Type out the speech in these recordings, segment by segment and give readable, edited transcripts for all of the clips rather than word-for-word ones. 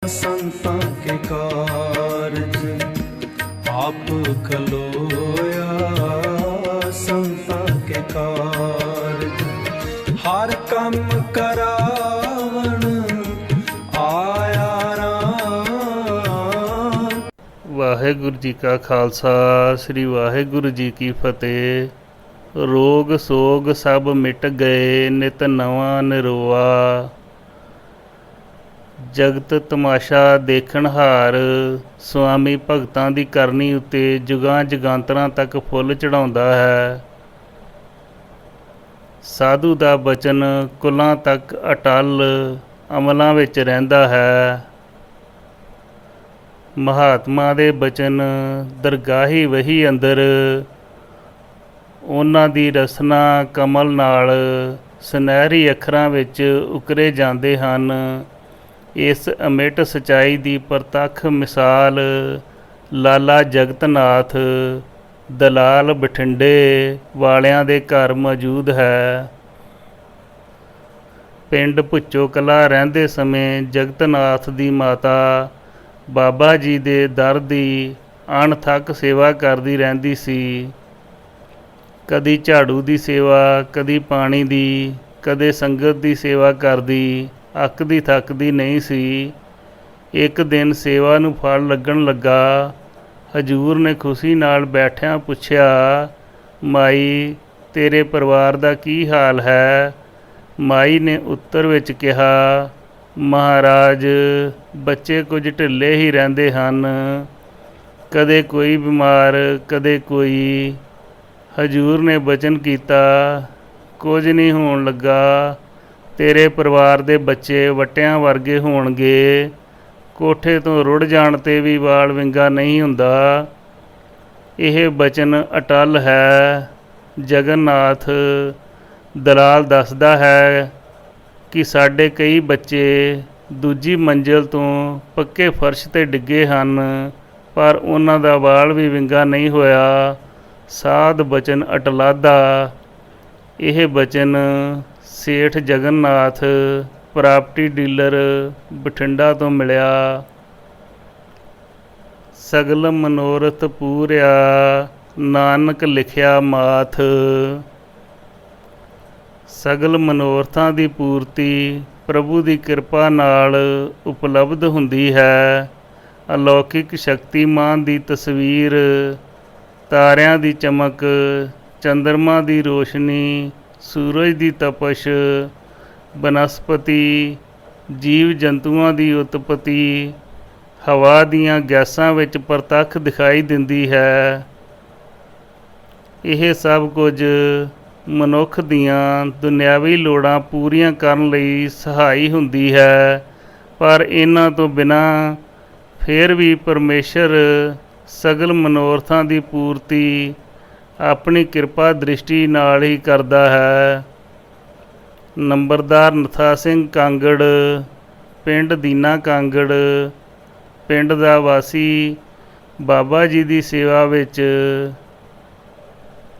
संतां के कारज आप खलोया, संतां के कारज हर कम करावण आया राम। वाहेगुरु जी का खालसा, श्री वाहेगुरु जी की फतेह। रोग सोग सब मिट गए, नित नवा निरोआ। जगत तमाशा देखण हार, स्वामी भगतां दी करनी उत्ते जुगां जगांतरां तक फुੱਲ चढ़ाउंदा है। साधु दा बचन कुलां तक अटल अमलां विच रहिंदा है। महात्मा दे बचन दरगाही वही अंदर, ਉਹਨਾਂ ਦੀ ਰਸਨਾ ਕਮਲ ਨਾਲ ਸੁਨਹਿਰੀ ਅੱਖਰਾਂ ਵਿੱਚ ਉਕਰੇ ਜਾਂਦੇ ਹਨ। ਇਸ ਅਮਿੱਟ ਸੱਚਾਈ ਦੀ ਪ੍ਰਤੱਖ ਮਿਸਾਲ ਲਾਲਾ ਜਗਤ ਨਾਥ ਦਲਾਲ ਬਠਿੰਡੇ ਵਾਲਿਆਂ ਦੇ ਘਰ ਮੌਜੂਦ ਹੈ। ਪਿੰਡ ਭੁੱਚੋ ਕਲਾਂ ਰਹਿੰਦੇ ਸਮੇਂ ਜਗਤ ਨਾਥ ਦੀ ਮਾਤਾ ਬਾਬਾ ਜੀ ਦੇ ਦਰ ਦੀ ਅਣਥੱਕ ਸੇਵਾ ਕਰਦੀ ਰਹਿੰਦੀ ਸੀ। ਕਦੀ ਝਾੜੂ ਦੀ ਸੇਵਾ, ਕਦੀ ਪਾਣੀ ਦੀ, ਕਦੇ ਸੰਗਤ ਦੀ ਸੇਵਾ ਕਰਦੀ, ਅੱਕਦੀ ਥੱਕਦੀ ਨਹੀਂ ਸੀ। ਇੱਕ ਦਿਨ ਸੇਵਾ ਨੂੰ ਫਲ ਲੱਗਣ ਲੱਗਾ। ਹਜ਼ੂਰ ਨੇ ਖੁਸ਼ੀ ਨਾਲ ਬੈਠਿਆਂ ਪੁੱਛਿਆ, ਮਾਈ ਤੇਰੇ ਪਰਿਵਾਰ ਦਾ ਕੀ ਹਾਲ ਹੈ? ਮਾਈ ਨੇ ਉੱਤਰ ਵਿੱਚ ਕਿਹਾ, ਮਹਾਰਾਜ ਬੱਚੇ ਕੁਝ ਢਿੱਲੇ ਹੀ ਰਹਿੰਦੇ ਹਨ, ਕਦੇ ਕੋਈ ਬਿਮਾਰ, ਕਦੇ ਕੋਈ। ਹਜ਼ੂਰ ਨੇ ਬਚਨ ਕੀਤਾ, ਕੁਝ ਨਹੀਂ ਹੋਣ ਲੱਗਾ, ਤੇਰੇ ਪਰਿਵਾਰ ਦੇ ਬੱਚੇ ਵੱਟਿਆਂ ਵਰਗੇ ਹੋਣਗੇ। ਕੋਠੇ ਤੋਂ ਰੁੜ ਜਾਣ 'ਤੇ ਵੀ ਵਾਲ ਵਿੰਗਾ ਨਹੀਂ ਹੁੰਦਾ। ਇਹ ਬਚਨ ਅਟੱਲ ਹੈ। ਜਗਨਨਾਥ ਦਲਾਲ ਦੱਸਦਾ ਹੈ ਕਿ ਸਾਡੇ ਕਈ ਬੱਚੇ ਦੂਜੀ ਮੰਜ਼ਿਲ ਤੋਂ ਪੱਕੇ ਫਰਸ਼ 'ਤੇ ਡਿੱਗੇ ਹਨ, ਪਰ ਉਹਨਾਂ ਦਾ ਵਾਲ ਵੀ ਵਿੰਗਾ ਨਹੀਂ ਹੋਇਆ। ਸਾਧ ਬਚਨ ਅਟਲਾਦਾ। ਇਹ ਬਚਨ ਸੇਠ ਜਗਨਨਾਥ ਪ੍ਰਾਪਰਟੀ ਡੀਲਰ ਬਠਿੰਡਾ ਤੋਂ ਮਿਲਿਆ। ਸਗਲ ਮਨੋਰਥ ਪੂਰਿਆ, ਨਾਨਕ ਲਿਖਿਆ ਮਾਥ। ਸਗਲ ਮਨੋਰਥਾਂ ਦੀ ਪੂਰਤੀ ਪ੍ਰਭੂ ਦੀ ਕਿਰਪਾ ਨਾਲ ਉਪਲਬਧ ਹੁੰਦੀ ਹੈ। ਅਲੌਕਿਕ ਸ਼ਕਤੀਮਾਨ ਦੀ ਤਸਵੀਰ, ਤਾਰਿਆਂ ਦੀ ਚਮਕ, ਚੰਦਰਮਾ ਦੀ ਰੋਸ਼ਨੀ, ਸੂਰਜ ਦੀ ਤਪਸ਼, ਬਨਸਪਤੀ, ਜੀਵ ਜੰਤੂਆਂ ਦੀ ਉਤਪਤੀ ਹਵਾ ਦੀਆਂ ਗੈਸਾਂ ਵਿੱਚ ਪ੍ਰਤੱਖ ਦਿਖਾਈ ਦਿੰਦੀ ਹੈ। ਇਹ ਸਭ ਕੁਝ ਮਨੁੱਖ ਦੀਆਂ ਦੁਨਿਆਵੀ ਲੋੜਾਂ ਪੂਰੀਆਂ ਕਰਨ ਲਈ ਸਹਾਈ ਹੁੰਦੀ ਹੈ, ਪਰ ਇਹਨਾਂ ਤੋਂ ਬਿਨਾਂ ਫਿਰ ਵੀ ਪਰਮੇਸ਼ਰ ਸਗਲ ਮਨੋਰਥਾਂ ਦੀ ਪੂਰਤੀ ਆਪਣੀ ਕਿਰਪਾ ਦ੍ਰਿਸ਼ਟੀ ਨਾਲ ਹੀ ਕਰਦਾ ਹੈ। ਨੰਬਰਦਾਰ ਨਥਾ ਸਿੰਘ ਕਾਂਗੜ, ਪਿੰਡ ਦੀਨਾ ਕਾਂਗੜ, ਪਿੰਡ ਦਾ ਵਾਸੀ ਬਾਬਾ ਜੀ ਦੀ ਸੇਵਾ ਵਿੱਚ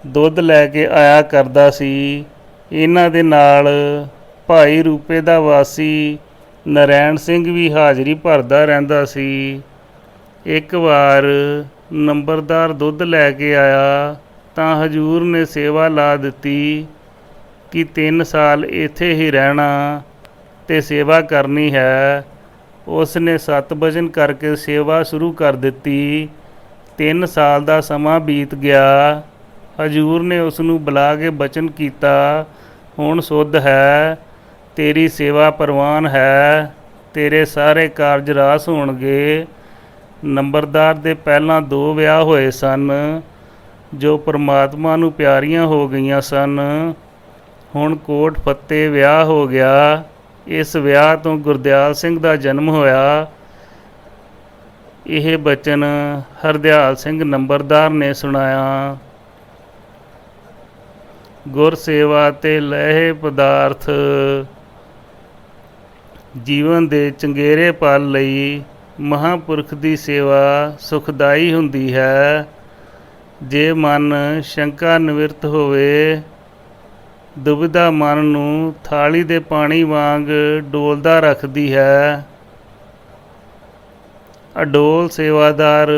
ਦੁੱਧ ਲੈ ਕੇ ਆਇਆ ਕਰਦਾ ਸੀ। ਇਹਨਾਂ ਦੇ ਨਾਲ ਭਾਈ ਰੂਪੇ ਦਾ ਵਾਸੀ ਨਰੈਣ ਸਿੰਘ ਵੀ ਹਾਜ਼ਰੀ ਭਰਦਾ ਰਹਿੰਦਾ ਸੀ। ਇੱਕ ਵਾਰ ਨੰਬਰਦਾਰ ਦੁੱਧ ਲੈ ਕੇ ਆਇਆ ਤਾਂ ਹਜ਼ੂਰ ਨੇ ਸੇਵਾ ਲਾ ਦਿੱਤੀ ਕਿ 3 ਸਾਲ ਇੱਥੇ ਹੀ ਰਹਿਣਾ ਅਤੇ ਸੇਵਾ ਕਰਨੀ ਹੈ। ਉਸ ਨੇ ਸਤ ਬਚਨ ਕਰਕੇ ਸੇਵਾ ਸ਼ੁਰੂ ਕਰ ਦਿੱਤੀ। 3 ਸਾਲ ਦਾ ਸਮਾਂ ਬੀਤ ਗਿਆ। ਹਜ਼ੂਰ ਨੇ ਉਸ ਨੂੰ ਬੁਲਾ ਕੇ ਬਚਨ ਕੀਤਾ, ਹੁਣ ਸੁੱਧ ਹੈ, ਤੇਰੀ ਸੇਵਾ ਪ੍ਰਵਾਨ ਹੈ, ਤੇਰੇ ਸਾਰੇ ਕਾਰਜ ਰਾਸ ਹੋਣਗੇ। ਨੰਬਰਦਾਰ ਦੇ ਪਹਿਲਾਂ 2 ਵਿਆਹ ਹੋਏ ਸਨ ਜੋ ਪਰਮਾਤਮਾ ਨੂੰ ਪਿਆਰੀਆਂ ਹੋ ਗਈਆਂ ਸਨ। ਹੁਣ ਕੋਟ ਫੱਤੇ ਵਿਆਹ ਹੋ ਗਿਆ। ਇਸ ਵਿਆਹ ਤੋਂ ਗੁਰਦਿਆਲ ਸਿੰਘ ਦਾ ਜਨਮ ਹੋਇਆ। ਇਹ ਬਚਨ ਹਰਦਿਆਲ ਸਿੰਘ ਨੰਬਰਦਾਰ ਨੇ ਸੁਣਾਇਆ। ਗੁਰ ਸੇਵਾ ਤੇ ਲਹੇ ਪਦਾਰਥ ਜੀਵਨ ਦੇ ਚੰਗੇਰੇ ਪਲ ਲਈ ਮਹਾਂਪੁਰਖ ਦੀ ਸੇਵਾ ਸੁਖਦਾਈ ਹੁੰਦੀ ਹੈ। ਜੇ ਮਨ ਸ਼ੰਕਾ ਨਿਵਰਤ ਹੋਵੇ, ਦੁਬਿਧਾ ਮਨ ਨੂੰ ਥਾਲੀ ਦੇ ਪਾਣੀ ਵਾਂਗ ਡੋਲਦਾ ਰੱਖਦੀ ਹੈ। ਅਡੋਲ ਸੇਵਾਦਾਰ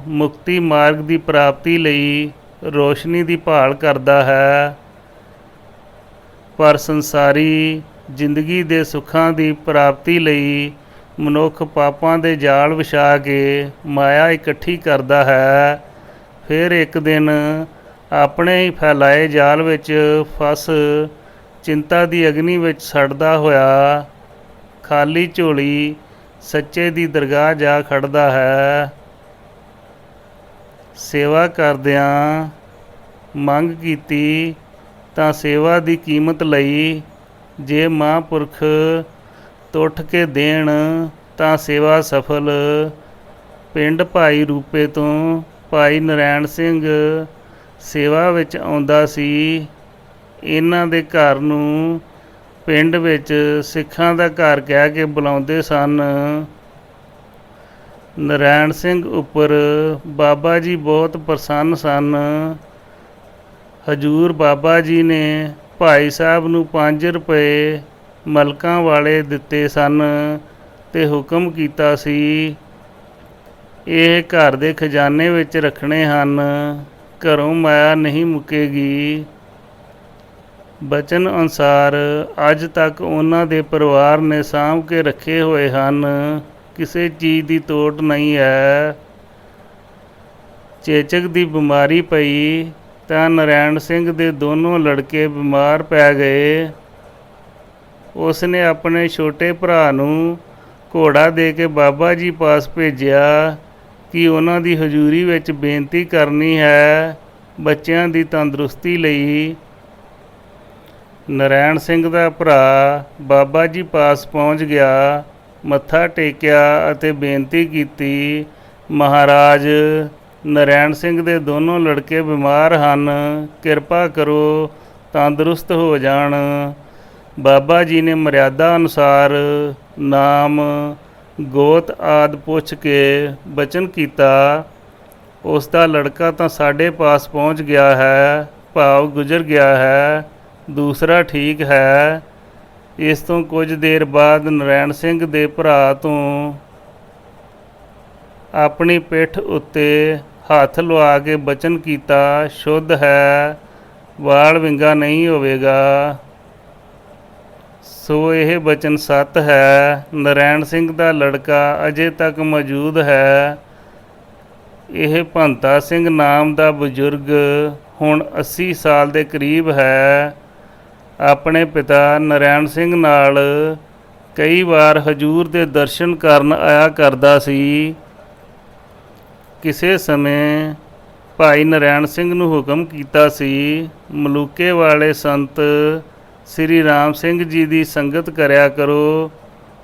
ਮੁਕਤੀ ਮਾਰਗ ਦੀ ਪ੍ਰਾਪਤੀ ਲਈ ਰੋਸ਼ਨੀ ਦੀ ਭਾਲ ਕਰਦਾ ਹੈ, ਪਰ ਸੰਸਾਰੀ ਜ਼ਿੰਦਗੀ ਦੇ ਸੁੱਖਾਂ ਦੀ ਪ੍ਰਾਪਤੀ ਲਈ ਮਨੁੱਖ ਪਾਪਾਂ ਦੇ ਜਾਲ ਵਿਛਾ ਕੇ ਮਾਇਆ ਇਕੱਠੀ ਕਰਦਾ ਹੈ। ਫਿਰ ਇੱਕ ਦਿਨ ਆਪਣੇ ਹੀ ਫੈਲਾਏ ਜਾਲ ਵਿੱਚ ਫਸ ਚਿੰਤਾ ਦੀ ਅਗਨੀ ਵਿੱਚ ਸੜਦਾ ਹੋਇਆ ਖਾਲੀ ਝੋਲੀ ਸੱਚੇ ਦੀ ਦਰਗਾਹ ਜਾ ਖੜਦਾ ਹੈ। ਸੇਵਾ ਕਰਦਿਆਂ ਮੰਗ ਕੀਤੀ ਤਾਂ ਸੇਵਾ ਦੀ ਕੀਮਤ ਲਈ, ਜੇ ਮਹਾਂਪੁਰਖ ਤੁੱਠ ਕੇ ਦੇਣ ਤਾਂ ਸੇਵਾ ਸਫਲ। ਪਿੰਡ ਭਾਈ ਰੂਪੇ ਤੋਂ ਭਾਈ ਨਰੈਣ ਸਿੰਘ ਸੇਵਾ ਵਿੱਚ ਆਉਂਦਾ ਸੀ। ਇਹਨਾਂ ਦੇ ਘਰ ਨੂੰ ਪਿੰਡ ਵਿੱਚ ਸਿੱਖਾਂ ਦਾ ਘਰ ਕਹਿ ਕੇ ਬੁਲਾਉਂਦੇ ਸਨ। ਨਰੈਣ ਸਿੰਘ ਉੱਪਰ ਬਾਬਾ ਜੀ ਬਹੁਤ ਪ੍ਰਸੰਨ ਸਨ। ਹਜੂਰ ਬਾਬਾ ਜੀ ਨੇ ਭਾਈ ਸਾਹਿਬ ਨੂੰ 5 ਰੁਪਏ ਮਲਕਾਂ ਵਾਲੇ ਦਿੱਤੇ ਸਨ ਤੇ ਹੁਕਮ ਕੀਤਾ ਸੀ, ਇਹ ਘਰ ਦੇ ਖਜ਼ਾਨੇ ਵਿੱਚ ਰੱਖਣੇ ਹਨ, ਘਰੋਂ ਮਾਇਆ ਨਹੀਂ ਮੁੱਕੇਗੀ। ਬਚਨ ਅਨੁਸਾਰ ਅੱਜ ਤੱਕ ਉਹਨਾਂ ਦੇ ਪਰਿਵਾਰ ਨੇ ਸਾਂਭ ਕੇ ਰੱਖੇ ਹੋਏ ਹਨ, ਕਿਸੇ ਚੀਜ਼ ਦੀ ਤੋਟ ਨਹੀਂ ਹੈ। ਚੇਚਕ ਦੀ ਬਿਮਾਰੀ ਪਈ ਤਾਂ ਨਰੈਣ ਸਿੰਘ ਦੇ ਦੋਨੋਂ ਲੜਕੇ ਬਿਮਾਰ ਪੈ ਗਏ। ਉਸ ਨੇ ਆਪਣੇ ਛੋਟੇ ਭਰਾ ਨੂੰ ਘੋੜਾ ਦੇ ਕੇ ਬਾਬਾ ਜੀ ਪਾਸ ਭੇਜਿਆ ਕਿ ਉਹਨਾਂ ਦੀ ਹਜ਼ੂਰੀ ਵਿੱਚ ਬੇਨਤੀ ਕਰਨੀ ਹੈ ਬੱਚਿਆਂ ਦੀ ਤੰਦਰੁਸਤੀ ਲਈ। ਨਰੈਣ ਸਿੰਘ ਦਾ ਭਰਾ ਬਾਬਾ ਜੀ ਪਾਸ ਪਹੁੰਚ ਗਿਆ, ਮੱਥਾ ਟੇਕਿਆ ਅਤੇ ਬੇਨਤੀ ਕੀਤੀ, ਮਹਾਰਾਜ ਨਰੈਣ ਸਿੰਘ ਦੇ ਦੋਨੋਂ ਲੜਕੇ ਬਿਮਾਰ ਹਨ, ਕਿਰਪਾ ਕਰੋ ਤੰਦਰੁਸਤ ਹੋ ਜਾਣ। ਬਾਬਾ ਜੀ ਨੇ ਮਰਿਆਦਾ ਅਨੁਸਾਰ ਨਾਮ ਗੋਤ ਆਦਿ ਪੁੱਛ ਕੇ ਬਚਨ ਕੀਤਾ, ਉਸ ਦਾ ਲੜਕਾ ਤਾਂ ਸਾਡੇ ਪਾਸ ਪਹੁੰਚ ਗਿਆ ਹੈ, ਭਾਵ ਗੁਜ਼ਰ ਗਿਆ ਹੈ, ਦੂਸਰਾ ਠੀਕ ਹੈ। ਇਸ ਤੋਂ ਕੁਝ ਦੇਰ ਬਾਅਦ ਨਰੈਣ ਸਿੰਘ ਦੇ ਭਰਾ ਤੋਂ ਆਪਣੀ ਪਿੱਠ ਉੱਤੇ ਹੱਥ ਲਵਾ ਕੇ ਬਚਨ ਕੀਤਾ, ਸ਼ੁੱਧ ਹੈ, ਵਾਲ ਵਿੰਗਾ ਨਹੀਂ ਹੋਵੇਗਾ। ਸੋ ਇਹ ਬਚਨ ਸੱਤ ਹੈ। ਨਰੈਣ ਸਿੰਘ ਦਾ ਲੜਕਾ ਅਜੇ ਤੱਕ ਮੌਜੂਦ ਹੈ। ਇਹ ਭੰਤਾ ਸਿੰਘ ਨਾਮ ਦਾ ਬਜ਼ੁਰਗ ਹੁਣ 80 ਸਾਲ ਦੇ ਕਰੀਬ ਹੈ। ਆਪਣੇ ਪਿਤਾ ਨਰੈਣ ਸਿੰਘ ਨਾਲ ਕਈ ਵਾਰ ਹਜੂਰ ਦੇ ਦਰਸ਼ਨ ਕਰਨ ਆਇਆ ਕਰਦਾ ਸੀ। ਕਿਸੇ ਸਮੇਂ ਭਾਈ ਨਰੈਣ ਸਿੰਘ ਨੂੰ ਹੁਕਮ ਕੀਤਾ ਸੀ, ਮਲੂਕੇ ਵਾਲੇ ਸੰਤ ਸ੍ਰੀ ਰਾਮ ਸਿੰਘ ਜੀ ਦੀ ਸੰਗਤ ਕਰਿਆ ਕਰੋ,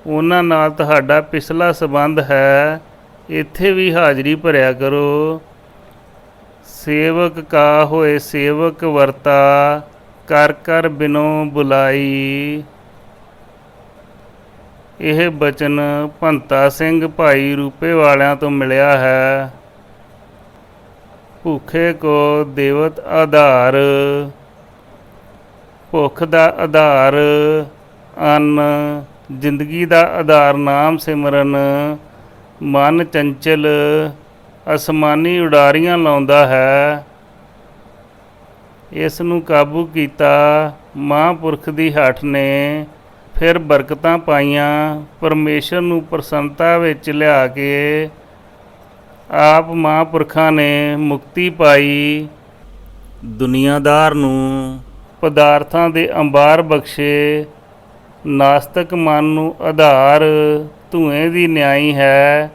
ਉਹਨਾਂ ਨਾਲ ਤੁਹਾਡਾ ਪਿਛਲਾ ਸੰਬੰਧ ਹੈ, ਇੱਥੇ ਵੀ ਹਾਜ਼ਰੀ ਭਰਿਆ ਕਰੋ। ਸੇਵਕ ਕਾ ਹੋਏ ਸੇਵਕ ਵਰਤਾ, ਕਰ ਕਰ ਬਿਨੋ ਬੁਲਾਈ। ਇਹ ਬਚਨ ਭੰਤਾ ਸਿੰਘ ਭਾਈ ਰੂਪੇ ਵਾਲਿਆਂ ਤੋਂ ਮਿਲਿਆ ਹੈ। ਭੁੱਖੇ ਕੋ ਦੇਵਤ ਆਧਾਰ, ਭੁੱਖ ਦਾ ਆਧਾਰ ਅੰਨ, ਜ਼ਿੰਦਗੀ ਦਾ ਆਧਾਰ ਨਾਮ ਸਿਮਰਨ। ਮਨ ਚੰਚਲ ਅਸਮਾਨੀ ਉਡਾਰੀਆਂ ਲਾਉਂਦਾ ਹੈ, ਇਸ ਨੂੰ ਕਾਬੂ ਕੀਤਾ ਮਹਾਂਪੁਰਖ ਦੀ ਹੱਠ ਨੇ, ਫਿਰ ਬਰਕਤਾਂ ਪਾਈਆਂ, ਪਰਮੇਸ਼ਰ ਨੂੰ ਪ੍ਰਸੰਨਤਾ ਵਿੱਚ ਲਿਆ ਕੇ ਆਪ ਮਹਾਂਪੁਰਖਾਂ ਨੇ ਮੁਕਤੀ ਪਾਈ। ਦੁਨੀਆਦਾਰ ਨੂੰ ਪਦਾਰਥਾਂ ਦੇ ਅੰਬਾਰ ਬਖਸ਼ੇ, ਨਾਸਤਕ ਮਨ ਨੂੰ ਆਧਾਰ ਧੂਏ ਦੀ ਨਿਆਈ ਹੈ,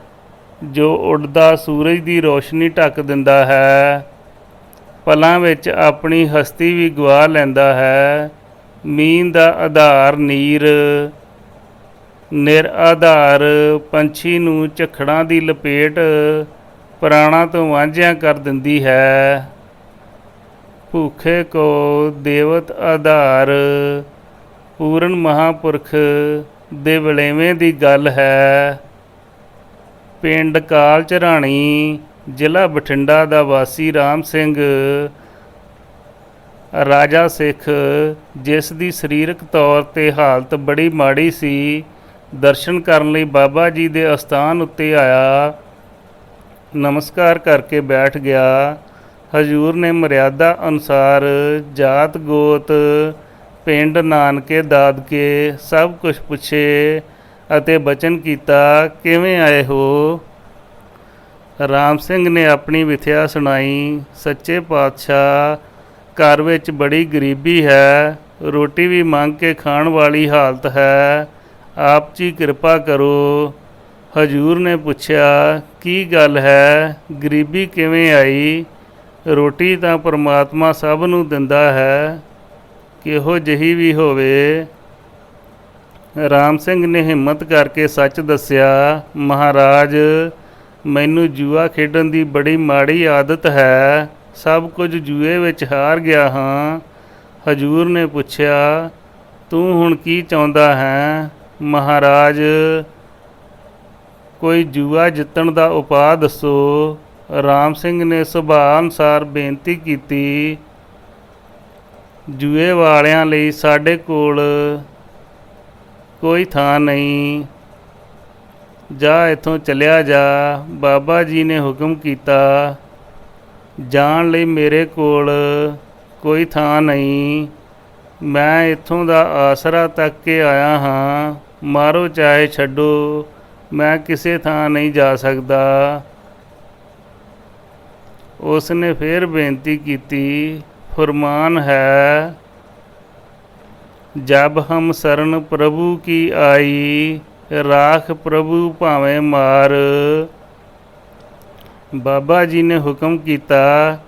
ਜੋ ਉੱਡਦਾ ਸੂਰਜ ਦੀ ਰੋਸ਼ਨੀ ਢੱਕ ਦਿੰਦਾ ਹੈ, ਪਲਾਂ ਵਿੱਚ ਆਪਣੀ ਹਸਤੀ ਵੀ ਗਵਾ ਲੈਂਦਾ ਹੈ। ਮੀਨ ਦਾ ਆਧਾਰ ਨੀਰ, ਨਿਰ-ਆਧਾਰ ਪੰਛੀ ਨੂੰ ਝੱਖੜਾਂ ਦੀ ਲਪੇਟ ਪ੍ਰਾਣਾਂ ਤੋਂ ਵਾਂਝਿਆਂ ਕਰ ਦਿੰਦੀ ਹੈ। ਭੁੱਖੇ ਕੋ ਦੇਵਤ ਆਧਾਰ, ਪੂਰਨ ਮਹਾਂਪੁਰਖ ਦੇ ਵਲੇਵੇਂ ਦੀ ਗੱਲ ਹੈ। ਪਿੰਡ ਕਾਲ ਝਰਾਣੀ, ਜ਼ਿਲ੍ਹਾ ਬਠਿੰਡਾ ਦਾ ਵਾਸੀ ਰਾਮ ਸਿੰਘ ਰਾਜਾ ਸਿੱਖ, ਜਿਸ ਦੀ ਸਰੀਰਕ ਤੌਰ 'ਤੇ ਹਾਲਤ ਬੜੀ ਮਾੜੀ ਸੀ, ਦਰਸ਼ਨ ਕਰਨ ਲਈ ਬਾਬਾ ਜੀ ਦੇ ਅਸਥਾਨ ਉੱਤੇ ਆਇਆ। ਨਮਸਕਾਰ ਕਰਕੇ ਬੈਠ ਗਿਆ। ਹਜ਼ੂਰ ਨੇ ਮਰਿਆਦਾ ਅਨੁਸਾਰ ਜਾਤ ਗੋਤ ਪਿੰਡ ਨਾਨਕੇ ਦਾਦਕੇ ਸਭ ਕੁਝ ਪੁੱਛੇ ਅਤੇ ਬਚਨ ਕੀਤਾ, ਕਿਵੇਂ ਆਏ ਹੋ? ਰਾਮ ਸਿੰਘ ਨੇ ਆਪਣੀ ਵਿਥਿਆ ਸੁਣਾਈ। ਸੱਚੇ ਪਾਤਸ਼ਾਹ, ਘਰ ਵਿੱਚ ਬੜੀ ਗਰੀਬੀ ਹੈ, ਰੋਟੀ ਵੀ ਮੰਗ ਕੇ ਖਾਣ ਵਾਲੀ ਹਾਲਤ ਹੈ, ਆਪ ਜੀ ਕਿਰਪਾ ਕਰੋ। ਹਜ਼ੂਰ ਨੇ ਪੁੱਛਿਆ, ਕੀ ਗੱਲ ਹੈ, ਗਰੀਬੀ ਕਿਵੇਂ ਆਈ? ਰੋਟੀ ਤਾਂ ਪਰਮਾਤਮਾ ਸਭ ਨੂੰ ਦਿੰਦਾ ਹੈ, ਕਿਹੋ ਜਿਹੀ ਵੀ ਹੋਵੇ। ਰਾਮ ਸਿੰਘ ਨੇ ਹਿੰਮਤ ਕਰਕੇ ਸੱਚ ਦੱਸਿਆ, ਮਹਾਰਾਜ, ਮੈਨੂੰ ਜੂਆ ਖੇਡਣ ਦੀ ਬੜੀ ਮਾੜੀ ਆਦਤ ਹੈ, ਸਭ ਕੁਝ ਜੂਏ ਵਿੱਚ ਹਾਰ ਗਿਆ ਹਾਂ। ਹਜ਼ੂਰ ਨੇ ਪੁੱਛਿਆ, ਤੂੰ ਹੁਣ ਕੀ ਚਾਹੁੰਦਾ ਹੈ? ਮਹਾਰਾਜ, ਕੋਈ ਜੂਆ ਜਿੱਤਣ ਦਾ ਉਪਾਅ ਦੱਸੋ। ਰਾਮ ਸਿੰਘ ਨੇ ਸੁਭਾਅ ਅਨੁਸਾਰ ਬੇਨਤੀ ਕੀਤੀ, ਜੂਏ ਵਾਲਿਆਂ ਲਈ ਸਾਡੇ ਕੋਲ ਕੋਈ ਥਾਂ ਨਹੀਂ, ਜਾ ਇੱਥੋਂ ਚਲਿਆ ਜਾ। ਬਾਬਾ ਜੀ ਨੇ ਹੁਕਮ ਕੀਤਾ, ਜਾਣ ਲਈ ਮੇਰੇ ਕੋਲ ਕੋਈ ਥਾਂ ਨਹੀਂ, ਮੈਂ ਇੱਥੋਂ ਦਾ ਆਸਰਾ ਤੱਕ ਕੇ ਆਇਆ ਹਾਂ, ਮਾਰੋ ਚਾਹੇ ਛੱਡੋ, ਮੈਂ ਕਿਸੇ ਥਾਂ ਨਹੀਂ ਜਾ ਸਕਦਾ। ਉਸ ਨੇ ਫਿਰ ਬੇਨਤੀ ਕੀਤੀ, ਫੁਰਮਾਨ ਹੈ, ਜਬ ਹਮ ਸਰਨ ਪ੍ਰਭੂ ਕੀ ਆਈ, ਰਾਖ ਪ੍ਰਭੂ ਭਾਵੇਂ ਮਾਰ। ਬਾਬਾ ਜੀ ਨੇ ਹੁਕਮ ਕੀਤਾ,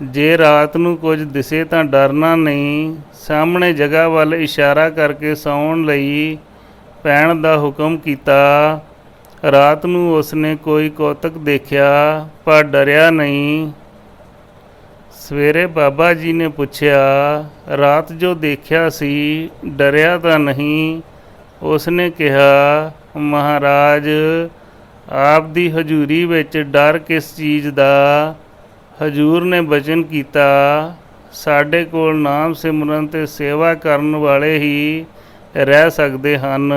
ਜੇ ਰਾਤ ਨੂੰ ਕੁਝ ਦਿਸੇ ਤਾਂ ਡਰਨਾ ਨਹੀਂ। ਸਾਹਮਣੇ ਜਗ੍ਹਾ ਵੱਲ ਇਸ਼ਾਰਾ ਕਰਕੇ ਸੌਣ ਲਈ ਪੈਣ ਦਾ ਹੁਕਮ ਕੀਤਾ। ਰਾਤ ਨੂੰ ਉਸਨੇ ਕੋਈ ਕੌਤਕ ਦੇਖਿਆ ਪਰ ਡਰਿਆ ਨਹੀਂ। ਸਵੇਰੇ ਬਾਬਾ ਜੀ ਨੇ ਪੁੱਛਿਆ, ਰਾਤ ਜੋ ਦੇਖਿਆ ਸੀ ਡਰਿਆ ਤਾਂ ਨਹੀਂ? ਉਸਨੇ ਕਿਹਾ, ਮਹਾਰਾਜ, ਆਪ ਦੀ ਹਜ਼ੂਰੀ ਵਿੱਚ ਡਰ ਕਿਸ ਚੀਜ਼ ਦਾ? ਹਜ਼ੂਰ ਨੇ ਬਚਨ ਕੀਤਾ, ਸਾਡੇ ਕੋਲ ਨਾਮ ਸਿਮਰਨ ਤੇ ਸੇਵਾ ਕਰਨ ਵਾਲੇ ਹੀ ਰਹਿ ਸਕਦੇ ਹਨ।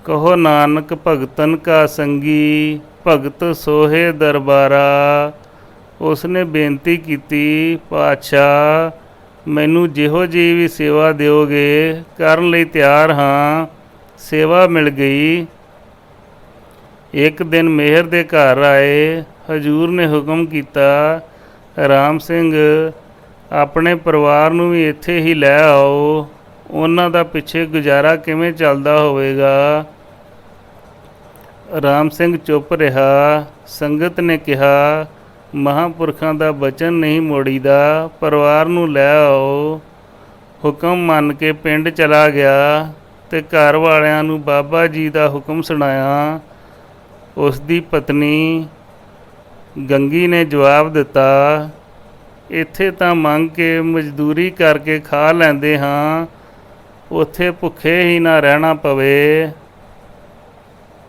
ਕਹੋ ਨਾਨਕ ਭਗਤਨ ਕਾ ਸੰਗੀ, ਭਗਤ ਸੋਹੇ ਦਰਬਾਰਾ। ਉਸਨੇ ਬੇਨਤੀ ਕੀਤੀ, ਪਾਤਸ਼ਾਹ, ਮੈਨੂੰ ਜਿਹੋ ਜਿਹੀ ਵੀ ਸੇਵਾ ਦਿਓਗੇ ਕਰਨ ਲਈ ਤਿਆਰ ਹਾਂ। ਸੇਵਾ ਮਿਲ ਗਈ। ਇੱਕ ਦਿਨ ਮੇਹਰ ਦੇ ਘਰ ਆਏ। ਹਜ਼ੂਰ ਨੇ ਹੁਕਮ ਕੀਤਾ, ਰਾਮ ਸਿੰਘ, ਆਪਣੇ ਪਰਿਵਾਰ ਨੂੰ ਵੀ ਇੱਥੇ ਹੀ ਲੈ ਆਓ, ਉਹਨਾਂ ਦਾ ਪਿੱਛੇ ਗੁਜ਼ਾਰਾ ਕਿਵੇਂ ਚੱਲਦਾ ਹੋਵੇਗਾ। ਰਾਮ ਸਿੰਘ ਚੁੱਪ ਰਿਹਾ। ਸੰਗਤ ਨੇ ਕਿਹਾ, ਮਹਾਂਪੁਰਖਾਂ ਦਾ ਬਚਨ ਨਹੀਂ ਮੋੜੀਦਾ, ਪਰਿਵਾਰ ਨੂੰ ਲੈ ਆਓ। ਹੁਕਮ ਮੰਨ ਕੇ ਪਿੰਡ ਚਲਾ ਗਿਆ ਤੇ ਘਰ ਵਾਲਿਆਂ ਨੂੰ ਬਾਬਾ ਜੀ ਦਾ ਹੁਕਮ ਸੁਣਾਇਆ। ਉਸ ਦੀ ਪਤਨੀ ਗੰਗੀ ਨੇ ਜਵਾਬ ਦਿੱਤਾ, ਇੱਥੇ ਤਾਂ ਮੰਗ ਕੇ ਮਜ਼ਦੂਰੀ ਕਰਕੇ ਖਾ ਲੈਂਦੇ ਹਾਂ, ਉੱਥੇ ਭੁੱਖੇ ਹੀ ਨਾ ਰਹਿਣਾ ਪਵੇ।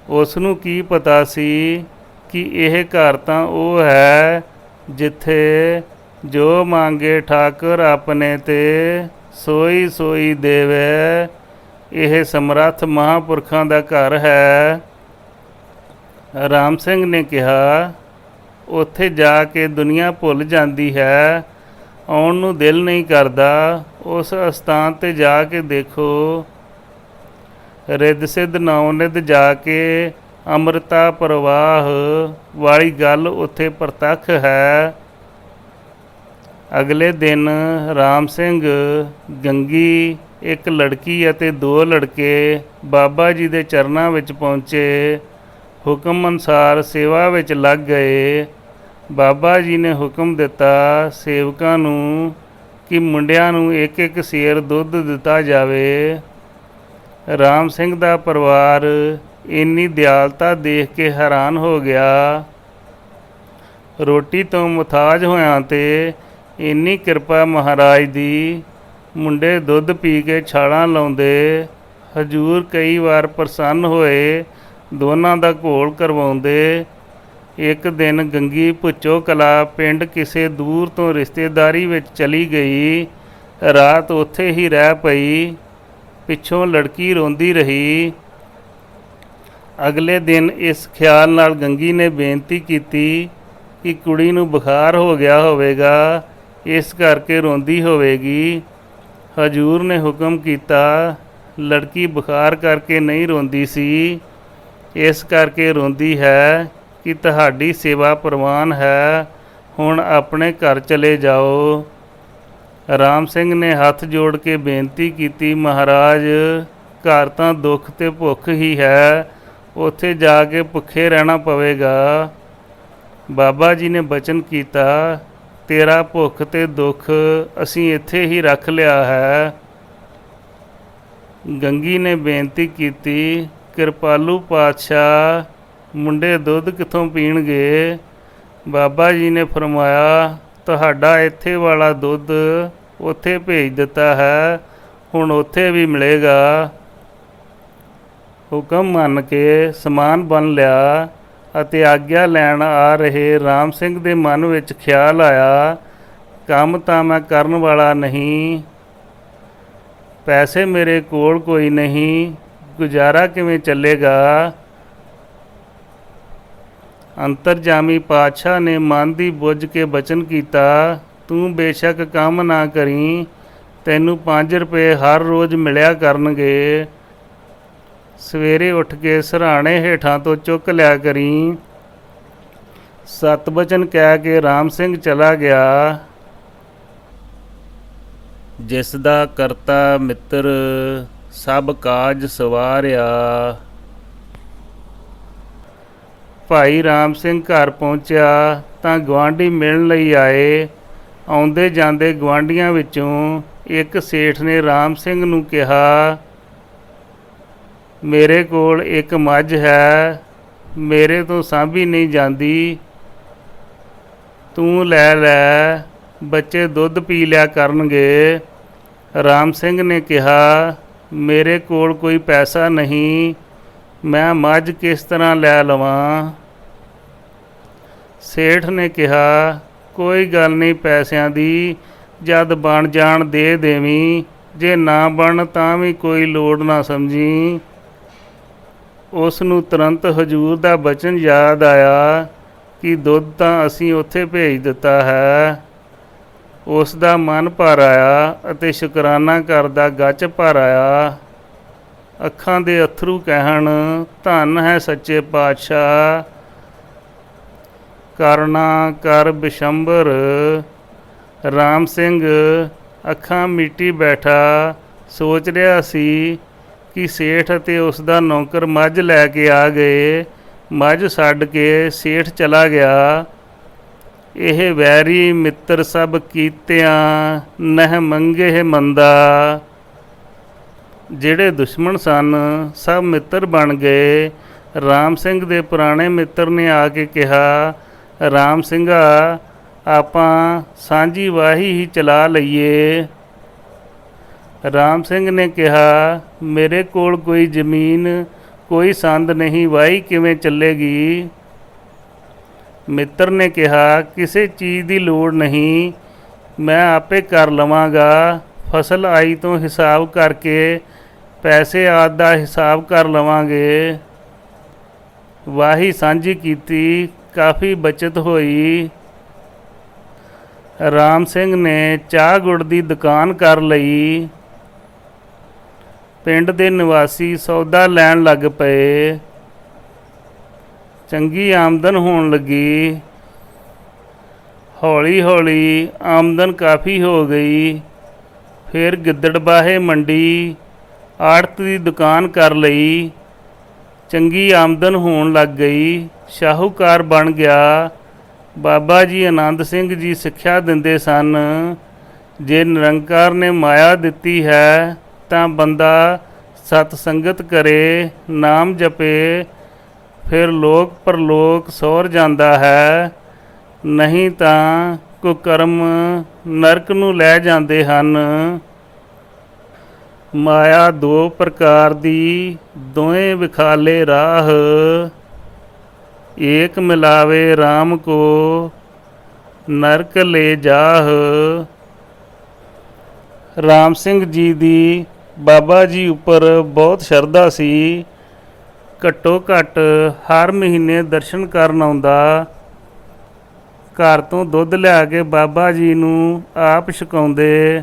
ਉਸ ਨੂੰ ਕੀ ਪਤਾ ਸੀ ਕਿ ਇਹ ਘਰ ਤਾਂ ਉਹ ਹੈ ਜਿੱਥੇ ਜੋ ਮੰਗੇ ਠਾਕੁਰ ਆਪਣੇ ਤੇ ਸੋਈ ਸੋਈ ਦੇਵੇ। ਇਹ ਸਮਰੱਥ ਮਹਾਂਪੁਰਖਾਂ ਦਾ ਘਰ ਹੈ। ਰਾਮ ਸਿੰਘ ਨੇ ਕਿਹਾ, ਉੱਥੇ ਜਾ ਕੇ ਦੁਨੀਆ ਭੁੱਲ ਜਾਂਦੀ ਹੈ, ਆਉਣ ਨੂੰ ਦਿਲ ਨਹੀਂ ਕਰਦਾ। ਉਸ ਅਸਥਾਨ 'ਤੇ ਜਾ ਕੇ ਦੇਖੋ। ਰਿੱਧ ਸਿੱਧ ਨੌ-ਨਿੱਧ ਜਾ ਕੇ ਅੰਮ੍ਰਿਤਾ ਪ੍ਰਵਾਹ ਵਾਲੀ ਗੱਲ ਉੱਥੇ ਪ੍ਰਤੱਖ ਹੈ। ਅਗਲੇ ਦਿਨ ਰਾਮ ਸਿੰਘ, ਗੰਗੀ, ਇੱਕ ਲੜਕੀ ਅਤੇ 2 ਲੜਕੇ ਬਾਬਾ ਜੀ ਦੇ ਚਰਨਾਂ ਵਿੱਚ ਪਹੁੰਚੇ। ਹੁਕਮ ਅਨੁਸਾਰ ਸੇਵਾ ਵਿੱਚ ਲੱਗ ਗਏ। ਬਾਬਾ ਜੀ ਨੇ ਹੁਕਮ ਦਿੱਤਾ ਸੇਵਕਾਂ ਨੂੰ ਕਿ ਮੁੰਡਿਆਂ ਨੂੰ ਇੱਕ ਇੱਕ ਸੇਰ ਦੁੱਧ ਦਿੱਤਾ ਜਾਵੇ। ਰਾਮ ਸਿੰਘ ਦਾ ਪਰਿਵਾਰ ਇੰਨੀ ਦਿਆਲਤਾ ਦੇਖ ਕੇ ਹੈਰਾਨ ਹੋ ਗਿਆ। ਰੋਟੀ ਤੋਂ ਮੁਤਾਜ ਹੋਇਆਂ ਤੇ ਇੰਨੀ ਕਿਰਪਾ ਮਹਾਰਾਜ ਦੀ। ਮੁੰਡੇ ਦੁੱਧ ਪੀ ਕੇ ਛਾਲਾਂ ਲਾਉਂਦੇ। ਹਜ਼ੂਰ ਕਈ ਵਾਰ ਪ੍ਰਸੰਨ ਹੋਏ, ਦੋਨਾਂ ਦਾ ਘੋਲ ਕਰਵਾਉਂਦੇ। ਇੱਕ ਦਿਨ ਗੰਗੀ ਭੁੱਚੋ ਕਲਾ ਪਿੰਡ ਕਿਸੇ ਦੂਰ ਤੋਂ ਰਿਸ਼ਤੇਦਾਰੀ ਵਿੱਚ ਚਲੀ ਗਈ। ਰਾਤ ਉੱਥੇ ਹੀ ਰਹਿ ਪਈ। ਪਿੱਛੋਂ ਲੜਕੀ ਰੋਂਦੀ ਰਹੀ। ਅਗਲੇ ਦਿਨ ਇਸ ਖਿਆਲ ਨਾਲ ਗੰਗੀ ਨੇ ਬੇਨਤੀ ਕੀਤੀ ਕਿ ਕੁੜੀ ਨੂੰ ਬੁਖਾਰ ਹੋ ਗਿਆ ਹੋਵੇਗਾ, ਇਸ ਕਰਕੇ ਰੋਂਦੀ ਹੋਵੇਗੀ। ਹਜੂਰ ਨੇ ਹੁਕਮ ਕੀਤਾ, ਲੜਕੀ ਬੁਖਾਰ ਕਰਕੇ ਨਹੀਂ ਰੋਂਦੀ ਸੀ, ਇਸ ਕਰਕੇ ਰੋਂਦੀ ਹੈ ਕਿ ਤੁਹਾਡੀ ਸੇਵਾ ਪ੍ਰਵਾਨ ਹੈ, ਹੁਣ ਆਪਣੇ ਘਰ ਚਲੇ ਜਾਓ। ਰਾਮ ਸਿੰਘ ਨੇ ਹੱਥ ਜੋੜ ਕੇ ਬੇਨਤੀ ਕੀਤੀ, ਮਹਾਰਾਜ ਘਰ ਤਾਂ ਦੁੱਖ ਤੇ ਭੁੱਖ ਹੀ ਹੈ, ਉੱਥੇ ਜਾ ਕੇ ਭੁੱਖੇ ਰਹਿਣਾ ਪਵੇਗਾ। ਬਾਬਾ ਜੀ ਨੇ ਬਚਨ ਕੀਤਾ, ਤੇਰਾ ਭੁੱਖ ਤੇ ਦੁੱਖ ਅਸੀਂ ਇੱਥੇ ਹੀ ਰੱਖ ਲਿਆ ਹੈ। ਗੰਗੀ ਨੇ ਬੇਨਤੀ ਕੀਤੀ, ਕਿਰਪਾਲੂ ਪਾਤਸ਼ਾਹ, ਮੁੰਡੇ ਦੁੱਧ ਕਿੱਥੋਂ ਪੀਣਗੇ? ਬਾਬਾ ਜੀ ਨੇ ਫਰਮਾਇਆ, ਤੁਹਾਡਾ ਇੱਥੇ ਵਾਲਾ ਦੁੱਧ ਉੱਥੇ ਭੇਜ ਦਿੱਤਾ ਹੈ, ਹੁਣ ਉੱਥੇ ਵੀ ਮਿਲੇਗਾ। ਹੁਕਮ ਮੰਨ ਕੇ ਸਮਾਨ ਬੰਨ੍ਹ ਲਿਆ ਅਤੇ ਆਗਿਆ ਲੈਣ ਆ ਰਹੇ ਰਾਮ ਸਿੰਘ ਦੇ ਮਨ ਵਿੱਚ ਖਿਆਲ ਆਇਆ, ਕੰਮ ਤਾਂ ਮੈਂ ਕਰਨ ਵਾਲਾ ਨਹੀਂ, ਪੈਸੇ ਮੇਰੇ ਕੋਲ ਕੋਈ ਨਹੀਂ, ਗੁਜ਼ਾਰਾ ਕਿਵੇਂ ਚੱਲੇਗਾ? ਅੰਤਰਜਾਮੀ ਪਾਤਸ਼ਾਹ ਨੇ ਮਨ ਦੀ ਬੁੱਝ ਕੇ ਬਚਨ ਕੀਤਾ, ਤੂੰ ਬੇਸ਼ੱਕ ਕੰਮ ਨਾ ਕਰੀ, ਤੈਨੂੰ 5 ਰੁਪਏ ਹਰ ਰੋਜ਼ ਮਿਲਿਆ ਕਰਨਗੇ। ਸਵੇਰੇ ਉੱਠ ਕੇ ਸਿਰਹਾਣੇ ਹੇਠਾਂ ਤੋਂ ਚੁੱਕ ਲਿਆ ਕਰੀ। ਸਤ ਬਚਨ ਕਹਿ ਕੇ ਰਾਮ ਸਿੰਘ ਚਲਾ ਗਿਆ। ਜਿਸ ਦਾ ਕਰਤਾ ਮਿੱਤਰ ਸਭ ਕਾਜ ਸਵਾਰਿਆ। ਭਾਈ ਰਾਮ ਸਿੰਘ ਘਰ ਪਹੁੰਚਿਆ ਤਾਂ ਗੁਆਂਢੀ ਮਿਲਣ ਲਈ ਆਏ। ਆਉਂਦੇ ਜਾਂਦੇ ਗੁਆਂਢੀਆਂ ਵਿੱਚੋਂ ਇੱਕ ਸੇਠ ਨੇ ਰਾਮ ਸਿੰਘ ਨੂੰ ਕਿਹਾ, ਮੇਰੇ ਕੋਲ ਇੱਕ ਮੱਝ ਹੈ, ਮੇਰੇ ਤੋਂ ਸਾਂਭੀ ਨਹੀਂ ਜਾਂਦੀ, ਤੂੰ ਲੈ ਲੈ, ਬੱਚੇ ਦੁੱਧ ਪੀ ਲਿਆ ਕਰਨਗੇ। ਰਾਮ ਸਿੰਘ ਨੇ ਕਿਹਾ, ਮੇਰੇ ਕੋਲ ਕੋਈ ਪੈਸਾ ਨਹੀਂ, ਮੈਂ ਮੱਝ ਕਿਸ ਤਰ੍ਹਾਂ ਲੈ ਲਵਾਂ? ਸੇਠ ਨੇ ਕਿਹਾ, ਕੋਈ ਗੱਲ ਨਹੀਂ, ਪੈਸਿਆਂ ਦੀ ਜਦ ਬਣ ਜਾਣ ਦੇ ਦੇਵੀਂ, ਜੇ ਨਾ ਬਣ ਤਾਂ ਵੀ ਕੋਈ ਲੋੜ ਨਾ ਸਮਝੀ। ਉਸ ਨੂੰ ਤੁਰੰਤ ਹਜੂਰ ਦਾ ਬਚਨ ਯਾਦ ਆਇਆ ਕਿ ਦੁੱਧ ਤਾਂ ਅਸੀਂ ਉੱਥੇ ਭੇਜ ਦਿੱਤਾ ਹੈ। ਉਸ ਦਾ ਮਨ ਭਰ ਆਇਆ ਅਤੇ ਸ਼ੁਕਰਾਨਾ ਕਰਦਾ ਗੱਚ ਭਰ ਆਇਆ। ਅੱਖਾਂ ਦੇ ਅੱਥਰੂ ਕਹਿਣ, ਧੰਨ ਹੈ ਸੱਚੇ ਪਾਤਸ਼ਾਹ, ਕਰਨਾ ਕਰ ਬਿਸ਼ੰਬਰ। ਰਾਮ ਸਿੰਘ ਅੱਖਾਂ ਮੀਟੀ ਬੈਠਾ ਸੋਚ ਰਿਹਾ ਸੀ ਕਿ ਸੇਠ ਅਤੇ ਉਸ ਦਾ ਨੌਕਰ ਮੱਝ ਲੈ ਕੇ ਆ ਗਏ। ਮੱਝ ਛੱਡ ਕੇ ਸੇਠ ਚਲਾ ਗਿਆ। ਇਹ ਵੈਰੀ ਮਿੱਤਰ ਸਭ ਕੀਤਿਆਂ ਨਹਿ ਮੰਗੇ ਮੰਦਾ। ਜਿਹੜੇ ਦੁਸ਼ਮਣ ਸਨ ਸਭ ਮਿੱਤਰ ਬਣ ਗਏ। ਰਾਮ ਸਿੰਘ ਦੇ ਪੁਰਾਣੇ ਮਿੱਤਰ ਨੇ ਆ ਕੇ ਕਿਹਾ, ਰਾਮ ਸਿੰਘਾ, ਆਪਾਂ ਸਾਂਝੀ ਵਾਹੀ ਹੀ ਚਲਾ ਲਈਏ। ਰਾਮ ਸਿੰਘ ਨੇ ਕਿਹਾ, ਮੇਰੇ ਕੋਲ ਕੋਈ ਜ਼ਮੀਨ, ਕੋਈ ਸੰਦ ਨਹੀਂ, ਵਾਹੀ ਕਿਵੇਂ ਚੱਲੇਗੀ? ਮਿੱਤਰ ਨੇ ਕਿਹਾ, ਕਿਸੇ ਚੀਜ਼ ਦੀ ਲੋੜ ਨਹੀਂ, ਮੈਂ ਆਪੇ ਕਰ ਲਵਾਂਗਾ। ਫਸਲ ਆਈ ਤੋਂ ਹਿਸਾਬ ਕਰਕੇ ਪੈਸੇ ਆਦਿ ਦਾ ਹਿਸਾਬ ਕਰ ਲਵਾਂਗੇ। ਵਾਹੀ ਸਾਂਝੀ ਕੀਤੀ, ਕਾਫੀ ਬਚਤ ਹੋਈ। ਰਾਮ ਸਿੰਘ ਨੇ ਚਾਹ ਗੁੜ ਦੀ ਦੁਕਾਨ ਕਰ ਲਈ। ਪਿੰਡ ਦੇ ਨਿਵਾਸੀ ਸੌਦਾ ਲੈਣ ਲੱਗ ਪਏ। ਚੰਗੀ ਆਮਦਨ ਹੋਣ ਲੱਗੀ। ਹੌਲੀ ਹੌਲੀ ਆਮਦਨ ਕਾਫੀ ਹੋ ਗਈ। ਫਿਰ ਗਿੱਦੜਬਾਹੇ ਮੰਡੀ ਆੜਤ ਦੀ ਦੁਕਾਨ ਕਰ ਲਈ। ਚੰਗੀ ਆਮਦਨ ਹੋਣ ਲੱਗ ਗਈ। ਸ਼ਾਹੂਕਾਰ ਬਣ ਗਿਆ। ਬਾਬਾ ਜੀ ਆਨੰਦ ਸਿੰਘ ਜੀ ਸਿੱਖਿਆ ਦਿੰਦੇ ਸਨ, ਜੇ ਨਿਰੰਕਾਰ ਨੇ ਮਾਇਆ ਦਿੱਤੀ ਹੈ ਤਾਂ ਬੰਦਾ ਸਤ ਸੰਗਤ ਕਰੇ, ਨਾਮ ਜਪੇ, ਫਿਰ ਲੋਕ ਪਰਲੋਕ ਸੌਰ ਜਾਂਦਾ ਹੈ, ਨਹੀਂ ਤਾਂ ਕੁਕਰਮ ਨਰਕ ਨੂੰ ਲੈ ਜਾਂਦੇ ਹਨ। ਮਾਇਆ 2 ਪ੍ਰਕਾਰ ਦੀ, ਦੋਵੇਂ ਵਿਖਾਲੇ ਰਾਹ, ਏਕ ਮਿਲਾਵੇ RAM ਕੋ ਨਰਕ ਲੈ ਜਾਹ। ਰਾਮ ਸਿੰਘ ਜੀ ਦੀ ਬਾਬਾ ਜੀ ਉੱਪਰ ਬਹੁਤ ਸ਼ਰਧਾ ਸੀ। ਘੱਟੋ ਘੱਟ ਹਰ ਮਹੀਨੇ ਦਰਸ਼ਨ ਕਰਨ ਆਉਂਦਾ। ਘਰ ਤੋਂ ਦੁੱਧ ਲਿਆ ਕੇ ਬਾਬਾ ਜੀ ਨੂੰ ਆਪ ਛਕਾਉਂਦੇ।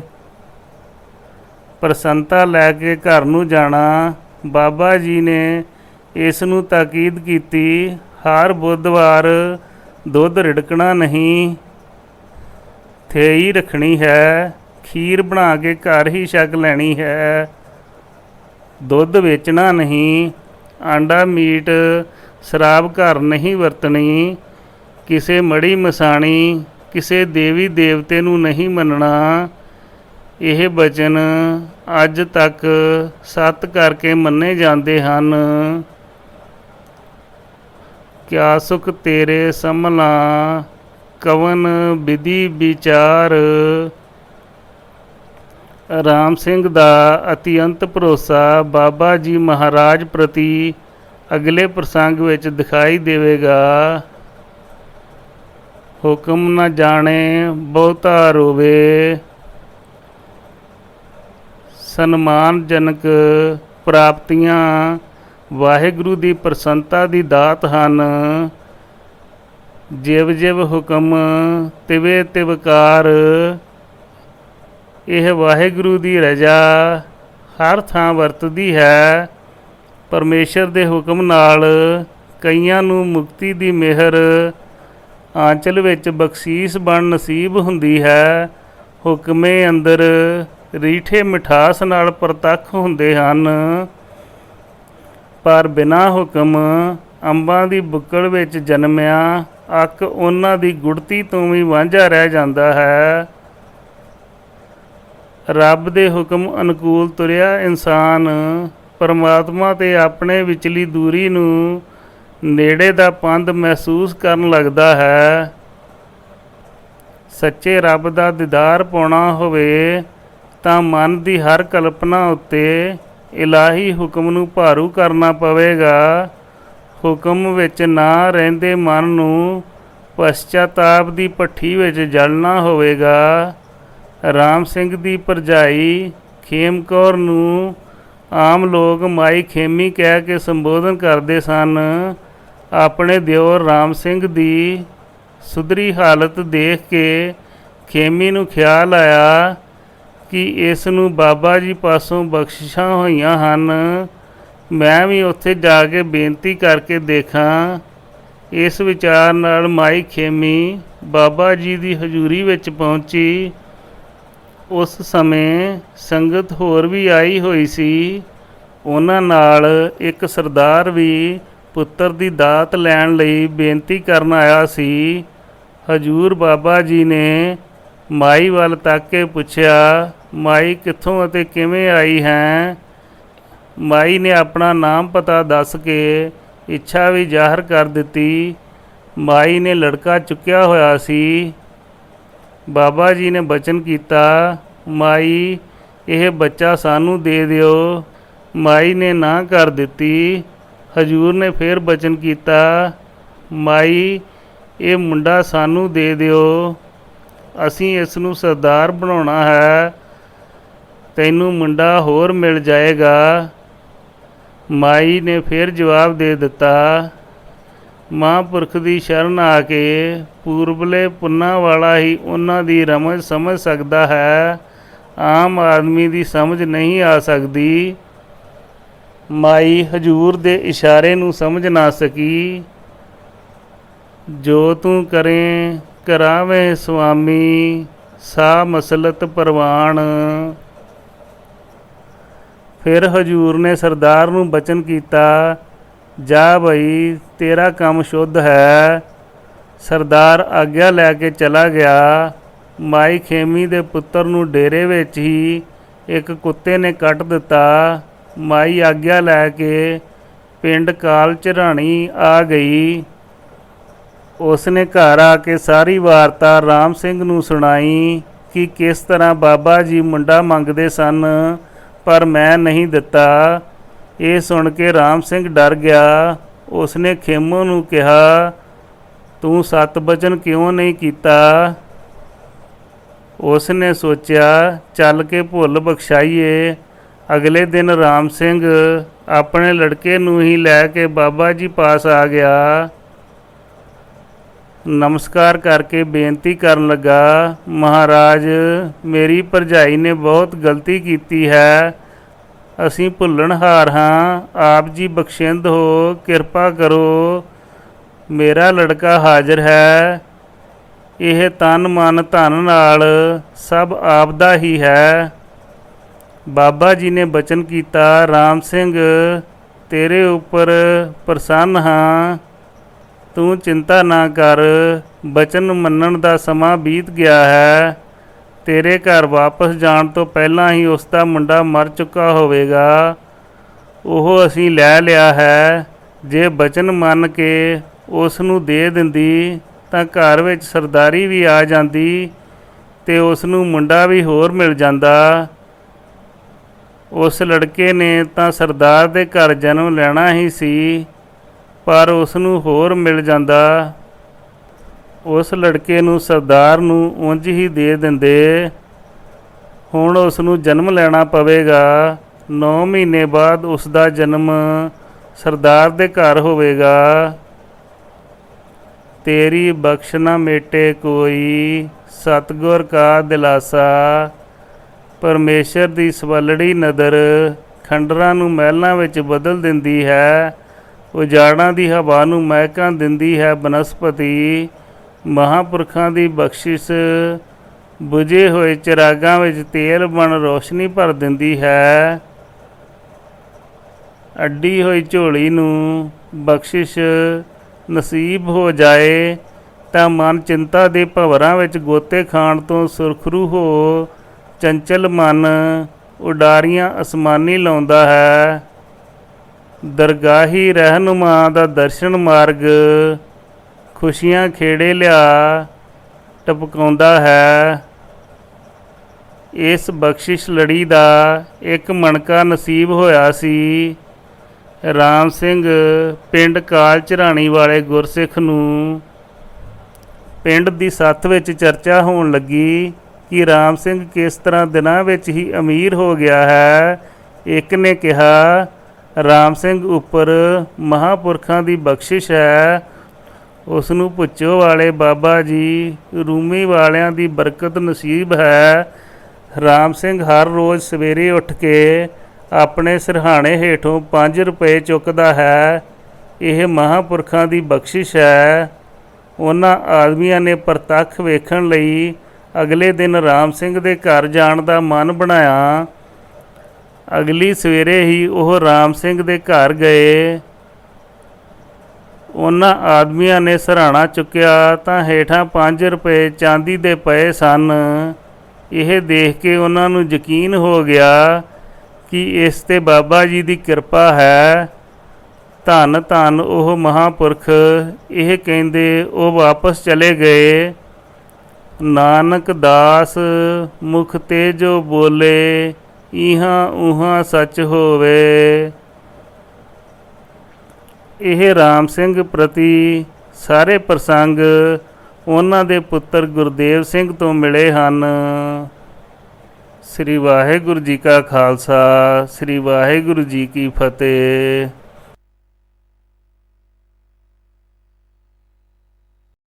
ਪ੍ਰਸੰਨਤਾ ਲੈ ਕੇ ਘਰ ਨੂੰ ਜਾਣਾ। ਬਾਬਾ ਜੀ ਨੇ ਇਸ ਨੂੰ ਤਾਕੀਦ ਕੀਤੀ, ਹਰ ਬੁੱਧਵਾਰ ਦੁੱਧ ਰਿੜਕਣਾ ਨਹੀਂ, ਥੇਈ ਰੱਖਣੀ ਹੈ, ਖੀਰ ਬਣਾ ਕੇ ਘਰ ਹੀ ਛਕ ਲੈਣੀ ਹੈ, ਦੁੱਧ ਵੇਚਣਾ ਨਹੀਂ, ਆਂਡਾ ਮੀਟ ਸ਼ਰਾਬ ਘਰ ਨਹੀਂ ਵਰਤਣੀ, ਕਿਸੇ ਮੜੀ ਮਸਾਣੀ ਕਿਸੇ ਦੇਵੀ ਦੇਵਤੇ ਨੂੰ ਨਹੀਂ ਮੰਨਣਾ। ਇਹ ਬਚਨ ਅੱਜ ਤੱਕ ਸੱਤ ਕਰਕੇ ਮੰਨੇ ਜਾਂਦੇ ਹਨ। ਕਿਆ ਸੁਖ ਤੇਰੇ ਸਮਲਾ ਕਵਨ ਵਿਧੀ ਵਿਚਾਰ। ਰਾਮ ਸਿੰਘ ਦਾ ਅਤਿਅੰਤ ਭਰੋਸਾ ਬਾਬਾ ਜੀ ਮਹਾਰਾਜ ਪ੍ਰਤੀ ਅਗਲੇ ਪ੍ਰਸੰਗ ਵਿੱਚ ਦਿਖਾਈ ਦੇਵੇਗਾ। ਹੁਕਮ ਨਾ ਜਾਣੇ ਬਹੁਤਾ ਰੋਵੇ, ਸਨਮਾਨਜਨਕ ਪ੍ਰਾਪਤੀਆਂ ਵਾਹਿਗੁਰੂ ਦੀ ਪ੍ਰਸੰਨਤਾ ਦੀ ਦਾਤ ਹਨ। ਜਿਵ ਜਿਵ ਹੁਕਮ ਤਿਵੇ ਤਿਵਕਾਰ। ਇਹ ਵਾਹਿਗੁਰੂ ਦੀ ਰਜ਼ਾ ਹਰ ਥਾਂ ਵਰਤਦੀ ਹੈ। ਪਰਮੇਸ਼ਰ ਦੇ ਹੁਕਮ ਨਾਲ ਕਈਆਂ ਨੂੰ ਮੁਕਤੀ ਦੀ ਮਿਹਰ ਆਂਚਲ ਵਿੱਚ ਬਖਸ਼ੀਸ਼ ਬਣ ਨਸੀਬ ਹੁੰਦੀ ਹੈ। ਹੁਕਮੇ ਅੰਦਰ ਰੀਠੇ ਮਿਠਾਸ ਨਾਲ ਪ੍ਰਤੱਖ ਹੁੰਦੇ ਹਨ, ਪਰ ਬਿਨਾਂ ਹੁਕਮ ਅੰਬਾਂ ਦੀ ਬੁੱਕਲ ਵਿੱਚ ਜਨਮਿਆ ਅੱਕ ਉਹਨਾਂ ਦੀ ਗੁੜਤੀ ਤੋਂ ਵੀ ਵਾਂਝਾ ਰਹਿ ਜਾਂਦਾ ਹੈ। ਰੱਬ ਦੇ ਹੁਕਮ ਅਨੁਕੂਲ ਤੁਰਿਆ ਇਨਸਾਨ ਪਰਮਾਤਮਾ ਤੇ ਆਪਣੇ ਵਿਚਲੀ ਦੂਰੀ ਨੂੰ ਨੇੜੇ ਦਾ ਪੰਧ ਮਹਿਸੂਸ ਕਰਨ ਲੱਗਦਾ ਹੈ। ਸੱਚੇ ਰੱਬ ਦਾ ਦੀਦਾਰ ਪਾਉਣਾ ਹੋਵੇ ਤਾਂ ਮਨ ਦੀ ਹਰ ਕਲਪਨਾ ਉੱਤੇ ਇਲਾਹੀ ਹੁਕਮ ਨੂੰ ਭਾਰੂ ਕਰਨਾ ਪਵੇਗਾ। ਹੁਕਮ ਵਿੱਚ ਨਾ ਰਹਿੰਦੇ ਮਨ ਨੂੰ ਪਸ਼ਚਾਤਾਪ ਦੀ ਭੱਠੀ ਵਿੱਚ ਜਲਣਾ ਹੋਵੇਗਾ। ਰਾਮ ਸਿੰਘ ਦੀ ਭਰਜਾਈ ਖੇਮ ਕੌਰ ਨੂੰ ਆਮ ਲੋਕ ਮਾਈ ਖੇਮੀ ਕਹਿ ਕੇ ਸੰਬੋਧਨ ਕਰਦੇ ਸਨ। ਆਪਣੇ ਦਿਓਰ ਰਾਮ ਸਿੰਘ ਦੀ ਸੁਧਰੀ ਹਾਲਤ ਦੇਖ ਕੇ ਖੇਮੀ ਨੂੰ ਖਿਆਲ ਆਇਆ ਕਿ ਇਸ ਨੂੰ ਬਾਬਾ ਜੀ ਪਾਸੋਂ ਬਖਸ਼ਿਸ਼ਾਂ ਹੋਈਆਂ ਹਨ। ਮੈਂ ਵੀ ਉੱਥੇ ਜਾ ਕੇ ਬੇਨਤੀ ਕਰਕੇ ਦੇਖਾਂ। ਇਸ ਵਿਚਾਰ ਨਾਲ ਮਾਈ ਖੇਮੀ ਬਾਬਾ ਜੀ ਦੀ ਹਜ਼ੂਰੀ ਵਿੱਚ ਪਹੁੰਚੀ। ਉਸ ਸਮੇਂ ਸੰਗਤ ਹੋਰ ਵੀ ਆਈ ਹੋਈ ਸੀ। ਉਹਨਾਂ ਨਾਲ ਇੱਕ ਸਰਦਾਰ ਵੀ ਪੁੱਤਰ ਦੀ ਦਾਤ ਲੈਣ ਲਈ ਬੇਨਤੀ ਕਰਨ ਆਇਆ ਸੀ। ਹਜ਼ੂਰ ਬਾਬਾ ਜੀ ਨੇ ਮਾਈ ਵੱਲ ਤੱਕ ਕੇ ਪੁੱਛਿਆ, ਮਾਈ ਕਿੱਥੋਂ ਅਤੇ ਕਿਵੇਂ ਆਈ ਹੈ? ਮਾਈ ਨੇ ਆਪਣਾ ਨਾਮ ਪਤਾ ਦੱਸ ਕੇ ਇੱਛਾ ਵੀ ਜ਼ਾਹਰ ਕਰ ਦਿੱਤੀ। ਮਾਈ ਨੇ ਲੜਕਾ ਚੁੱਕਿਆ ਹੋਇਆ ਸੀ। ਬਾਬਾ ਜੀ ਨੇ ਬਚਨ ਕੀਤਾ, ਮਾਈ ਇਹ ਬੱਚਾ ਸਾਨੂੰ ਦੇ ਦਿਓ। ਮਾਈ ਨੇ ਨਾ ਕਰ ਦਿੱਤੀ। ਹਜ਼ੂਰ ਨੇ ਫਿਰ ਬਚਨ ਕੀਤਾ, ਮਾਈ ਇਹ ਮੁੰਡਾ ਸਾਨੂੰ ਦੇ ਦਿਓ, ਅਸੀਂ ਇਸ ਨੂੰ ਸਰਦਾਰ ਬਣਾਉਣਾ ਹੈ, ਤੈਨੂੰ ਮੁੰਡਾ ਹੋਰ ਮਿਲ ਜਾਏਗਾ। ਮਾਈ ਨੇ ਫਿਰ ਜਵਾਬ ਦੇ ਦਿੱਤਾ, ਮਹਾਂਪੁਰਖ ਦੀ ਸ਼ਰਨ ਆ ਕੇ ਪੂਰਬਲੇ ਪੁੰਨਾਂ ਵਾਲਾ ਹੀ ਉਹਨਾਂ ਦੀ ਰਮਝ ਸਮਝ ਸਕਦਾ ਹੈ, ਆਮ ਆਦਮੀ ਦੀ ਸਮਝ ਨਹੀਂ ਆ ਸਕਦੀ। ਮਾਈ ਹਜ਼ੂਰ ਦੇ ਇਸ਼ਾਰੇ ਨੂੰ ਸਮਝ ਨਾ ਸਕੀ। ਜੋ ਤੂੰ ਕਰੇ ਕਰਾਵੇਂ ਸੁਆਮੀ, ਸਾ ਮਸਲਤ ਪ੍ਰਵਾਨ। ਫਿਰ ਹਜ਼ੂਰ ਨੇ ਸਰਦਾਰ ਨੂੰ ਬਚਨ ਕੀਤਾ, ਜਾ ਬਈ ਤੇਰਾ ਕੰਮ ਸ਼ੁੱਧ ਹੈ। ਸਰਦਾਰ ਆਗਿਆ ਲੈ ਕੇ ਚਲਾ ਗਿਆ। ਮਾਈ ਖੇਮੀ ਦੇ ਪੁੱਤਰ ਨੂੰ ਡੇਰੇ ਵਿੱਚ ਹੀ ਇੱਕ ਕੁੱਤੇ ਨੇ ਕੱਟ ਦਿੱਤਾ। ਮਾਈ ਆਗਿਆ ਲੈ ਕੇ ਪਿੰਡ ਕਾਲ ਝਰਾਣੀ ਆ ਗਈ। ਉਸਨੇ ਘਰ ਆ ਕੇ ਸਾਰੀ ਵਾਰਤਾ ਰਾਮ ਸਿੰਘ ਨੂੰ ਸੁਣਾਈ ਕਿ ਕਿਸ ਤਰ੍ਹਾਂ ਬਾਬਾ ਜੀ ਮੁੰਡਾ ਮੰਗਦੇ ਸਨ ਪਰ ਮੈਂ ਨਹੀਂ ਦਿੱਤਾ। ਇਹ ਸੁਣ ਕੇ ਰਾਮ ਸਿੰਘ ਡਰ ਗਿਆ। ਉਸਨੇ ਖੇਮੋ ਨੂੰ ਕਿਹਾ, ਤੂੰ ਸਤ ਬਚਨ ਕਿਉਂ ਨਹੀਂ ਕੀਤਾ? ਉਸਨੇ ਸੋਚਿਆ ਚੱਲ ਕੇ ਭੁੱਲ ਬਖਸ਼ਾਈਏ। ਅਗਲੇ ਦਿਨ ਰਾਮ ਸਿੰਘ ਆਪਣੇ ਲੜਕੇ ਨੂੰ ਹੀ ਲੈ ਕੇ ਬਾਬਾ ਜੀ ਪਾਸ ਆ ਗਿਆ। ਨਮਸਕਾਰ ਕਰਕੇ ਬੇਨਤੀ ਕਰਨ ਲੱਗਾ, ਮਹਾਰਾਜ ਮੇਰੀ ਭਰਜਾਈ ਨੇ ਬਹੁਤ ਗਲਤੀ ਕੀਤੀ ਹੈ, ਅਸੀਂ ਭੁੱਲਣਹਾਰ ਹਾਂ, ਆਪ ਜੀ ਬਖਸ਼ਿੰਦ ਹੋ, ਕਿਰਪਾ ਕਰੋ। ਮੇਰਾ ਲੜਕਾ ਹਾਜ਼ਰ ਹੈ, ਇਹ ਤਨ ਮਨ ਧਨ ਨਾਲ ਸਭ ਆਪ ਦਾ ਹੀ ਹੈ। ਬਾਬਾ ਜੀ ਨੇ ਬਚਨ ਕੀਤਾ, ਰਾਮ ਸਿੰਘ ਤੇਰੇ ਉੱਪਰ ਪ੍ਰਸੰਨ ਹਾਂ, ਤੂੰ ਚਿੰਤਾ ਨਾ ਕਰ, ਬਚਨ ਮੰਨਣ ਦਾ ਸਮਾਂ ਬੀਤ ਗਿਆ ਹੈ। ਤੇਰੇ ਘਰ ਵਾਪਸ ਜਾਣ ਤੋਂ ਪਹਿਲਾਂ ਹੀ ਉਸ ਦਾ ਮੁੰਡਾ ਮਰ ਚੁੱਕਾ ਹੋਵੇਗਾ, ਉਹ ਅਸੀਂ ਲੈ ਲਿਆ ਹੈ। ਜੇ ਬਚਨ ਮੰਨ ਕੇ ਉਸ ਨੂੰ ਦੇ ਦਿੰਦੀ ਤਾਂ ਘਰ ਵਿੱਚ ਸਰਦਾਰੀ ਵੀ ਆ ਜਾਂਦੀ ਤੇ ਉਸ ਨੂੰ ਮੁੰਡਾ ਵੀ ਹੋਰ ਮਿਲ ਜਾਂਦਾ। ਉਸ ਲੜਕੇ ਨੇ ਤਾਂ ਸਰਦਾਰ ਦੇ ਘਰ ਜਨਮ ਲੈਣਾ ਹੀ ਸੀ, ਪਰ ਉਸ ਨੂੰ ਹੋਰ ਮਿਲ ਜਾਂਦਾ। ਉਸ ਲੜਕੇ ਨੂੰ ਸਰਦਾਰ ਨੂੰ ਉਂਝ ਹੀ ਦੇ ਦਿੰਦੇ। ਹੁਣ ਉਸ ਨੂੰ ਜਨਮ ਲੈਣਾ ਪਵੇਗਾ। 9 ਮਹੀਨੇ ਬਾਅਦ ਉਸ ਦਾ ਜਨਮ ਸਰਦਾਰ ਦੇ ਘਰ ਹੋਵੇਗਾ। ਤੇਰੀ ਬਖਸ਼ ਨਾ ਮੇਟੇ ਕੋਈ, ਸਤਿਗੁਰ ਕਾ ਦਿਲਾਸਾ। ਪਰਮੇਸ਼ਰ ਦੀ ਸਵਲੜੀ ਨਦਰ ਖੰਡਰਾਂ ਨੂੰ ਮਹਿਲਾਂ ਵਿੱਚ ਬਦਲ ਦਿੰਦੀ ਹੈ, ਉਜਾੜਾਂ ਦੀ ਹਵਾ ਨੂੰ ਮਹਿਕਾਂ ਦਿੰਦੀ ਹੈ ਬਨਸਪਤੀ। ਮਹਾਂਪੁਰਖਾਂ ਦੀ ਬਖਸ਼ਿਸ਼ ਬੁਝੇ ਹੋਏ ਚਿਰਾਗਾਂ ਵਿੱਚ ਤੇਲ ਬਣ ਰੋਸ਼ਨੀ ਭਰ ਦਿੰਦੀ ਹੈ। ਅੱਡੀ ਹੋਈ ਝੋਲੀ ਨੂੰ ਬਖਸ਼ਿਸ਼ ਨਸੀਬ ਹੋ ਜਾਏ ਤਾਂ ਮਨ ਚਿੰਤਾ ਦੇ ਭਵਰਾਂ ਵਿੱਚ ਗੋਤੇ ਖਾਣ ਤੋਂ ਸੁਰਖਰੂ ਹੋ ਚੰਚਲ ਮਨ ਉਡਾਰੀਆਂ ਅਸਮਾਨੀ ਲਾਉਂਦਾ ਹੈ। ਦਰਗਾਹੀ ਰਹਿਨੁਮਾ ਦਾ ਦਰਸ਼ਨ ਮਾਰਗ ਖੁਸ਼ੀਆਂ ਖੇੜੇ ਲਿਆ ਟਪਕਾਉਂਦਾ ਹੈ। ਇਸ ਬਖਸ਼ਿਸ਼ ਲੜੀ ਦਾ ਇੱਕ ਮਣਕਾ ਨਸੀਬ ਹੋਇਆ ਸੀ। ਰਾਮ ਸਿੰਘ ਪਿੰਡ ਕਾਲ ਝਰਾਣੀ ਵਾਲੇ ਗੁਰਸਿੱਖ ਨੂੰ ਪਿੰਡ ਦੀ ਸੱਥ ਵਿੱਚ ਚਰਚਾ ਹੋਣ ਲੱਗੀ ਕਿ ਰਾਮ ਸਿੰਘ ਕਿਸ ਤਰ੍ਹਾਂ ਦਿਨਾਂ ਵਿੱਚ ਹੀ ਅਮੀਰ ਹੋ ਗਿਆ ਹੈ। ਇੱਕ ਨੇ ਕਿਹਾ, ਰਾਮ ਸਿੰਘ ਉੱਪਰ ਮਹਾਂਪੁਰਖਾਂ ਦੀ ਬਖਸ਼ਿਸ਼ ਹੈ, ਉਸ ਨੂੰ ਪੁੱਛੋ ਵਾਲੇ ਬਾਬਾ ਜੀ ਰੂਮੀ ਵਾਲਿਆਂ ਦੀ ਬਰਕਤ ਨਸੀਬ ਹੈ। ਰਾਮ ਸਿੰਘ ਹਰ ਰੋਜ਼ ਸਵੇਰੇ ਉੱਠ ਕੇ ਆਪਣੇ ਸਿਰਹਾਣੇ ਹੇਠੋਂ 5 ਰੁਪਏ ਚੁੱਕਦਾ ਹੈ। ਇਹ ਮਹਾਂਪੁਰਖਾਂ ਦੀ ਬਖਸ਼ਿਸ਼ ਹੈ। ਉਹਨਾਂ ਆਦਮੀਆਂ ਨੇ ਪ੍ਰਤੱਖ ਵੇਖਣ ਲਈ ਅਗਲੇ ਦਿਨ ਰਾਮ ਸਿੰਘ ਦੇ ਘਰ ਜਾਣ ਦਾ ਮਨ ਬਣਾਇਆ। ਅਗਲੀ ਸਵੇਰੇ ਹੀ ਉਹ ਰਾਮ ਸਿੰਘ ਦੇ ਘਰ ਗਏ। ਉਹਨਾਂ ਆਦਮੀਆਂ ਨੇ ਸਿਰਹਾਣਾ ਚੁੱਕਿਆ ਤਾਂ ਹੇਠਾਂ 5 ਰੁਪਏ ਚਾਂਦੀ ਦੇ ਪਏ ਸਨ। ਇਹ ਦੇਖ ਕੇ ਉਹਨਾਂ ਨੂੰ ਯਕੀਨ ਹੋ ਗਿਆ ਕਿ ਇਸ 'ਤੇ ਬਾਬਾ ਜੀ ਦੀ ਕਿਰਪਾ ਹੈ। ਧੰਨ ਧੰਨ ਉਹ ਮਹਾਂਪੁਰਖ। ਇਹ ਕਹਿੰਦੇ ਉਹ ਵਾਪਸ ਚਲੇ ਗਏ। ਨਾਨਕ ਦਾਸ ਮੁਖ ਤੇ ਜੋ ਬੋਲੇ, ਇਹਾਂ ਉਹਾਂ ਸੱਚ ਹੋਵੇ। ਇਹ ਰਾਮ ਸਿੰਘ ਪ੍ਰਤੀ ਸਾਰੇ ਪ੍ਰਸੰਗ ਉਹਨਾਂ ਦੇ ਪੁੱਤਰ ਗੁਰਦੇਵ ਸਿੰਘ ਤੋਂ ਮਿਲੇ ਹਨ। ਸ੍ਰੀ ਵਾਹਿਗੁਰੂ ਜੀ ਕਾ ਖਾਲਸਾ, ਸ੍ਰੀ ਵਾਹਿਗੁਰੂ ਜੀ ਕੀ ਫਤਿਹ।